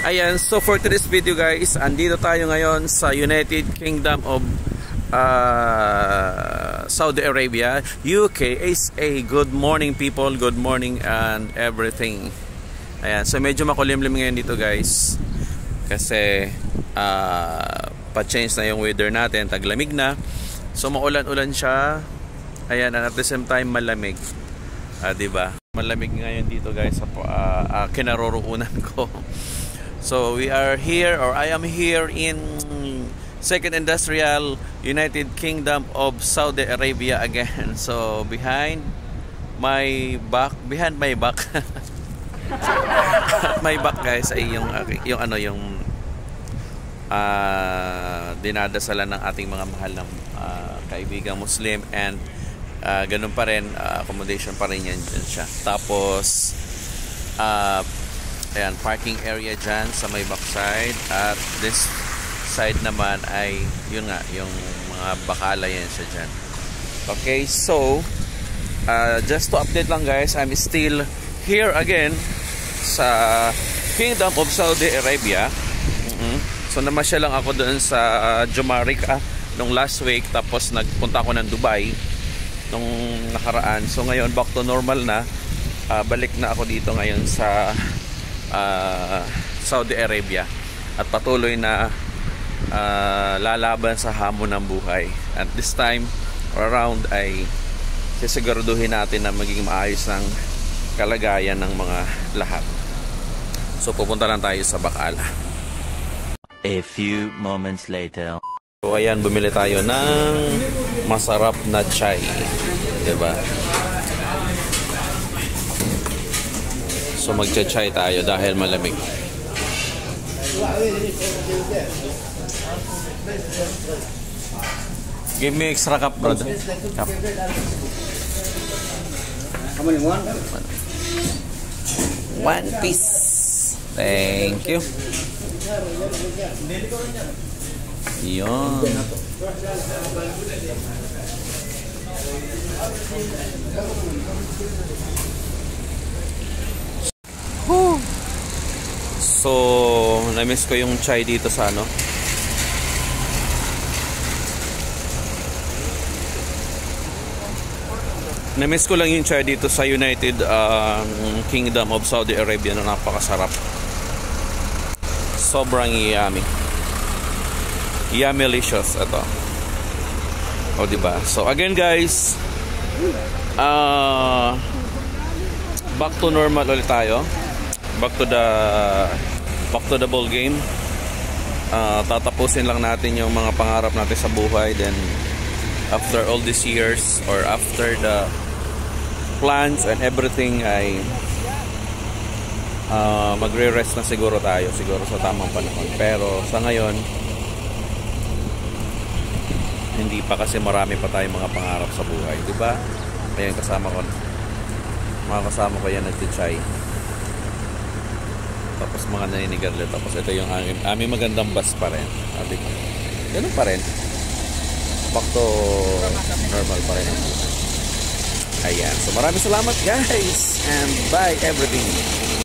Ayan, so for today's video guys, andito tayo ngayon sa United Kingdom of Saudi Arabia, UKSA. Good morning people, good morning and everything. Ayan, so medyo makulimlim ngayon dito guys, kasi pa-change na yung weather natin, taglamig na. So maulan-ulan siya. Ayan, and at the same time malamig. Diba? Malamig ngayon dito guys sa kinaroroonan ko. So we are here, or I am here in Second Industrial United Kingdom of Saudi Arabia again. So behind my back my back guys ay yung dinadasalan ng ating mga mahal na kaibigang Muslim, and ganun pa rin, accommodation pa rin yan siya. Tapos ayan, parking area dyan sa may backside, at this side naman ay yun nga, yung mga bakala yan siya dyan. Okay, so just to update lang guys, I'm still here again sa Kingdom of Saudi Arabia. So namasyal lang ako doon sa Jumeirah nung last week, tapos nagpunta ako ng Dubai nung nakaraan. So ngayon back to normal na, balik na ako dito ngayon sa Saudi Arabia, at patuloy na lalaban sa hamon ng buhay. At this time around ay sisiguraduhin natin na maging maayos ng kalagayan ng mga lahat. So pupunta lang tayo sa Bacala. A few moments later. So ayan, bumili tayo ng masarap na chai, diba? So magcha-chai tayo dahil malamig. Give me extra cup, brother. Cup. One piece. Thank you. Yun. So, na-miss ko yung chai dito sa ano. Na-miss ko lang yung chai dito sa United Kingdom of Saudi Arabia na napakasarap. Sobrang yummy. Yummy-licious ito. O diba? So again guys, back to normal ulit tayo. Back to the ball game. Tatapusin lang natin yung mga pangarap natin sa buhay. Then after all these years, or after the plans and everything, ay magre-rest na siguro tayo, siguro sa tamang panahon. Pero sa ngayon hindi pa, kasi marami pa tayong mga pangarap sa buhay, diba? Ayan, kasama ko yan nagti-chai. Tapos mga naninigarle. Tapos ito yung aming magandang bus pa rin. Ganun pa rin. Back to normal pa rin. Ayan. So maraming salamat guys. And bye everything.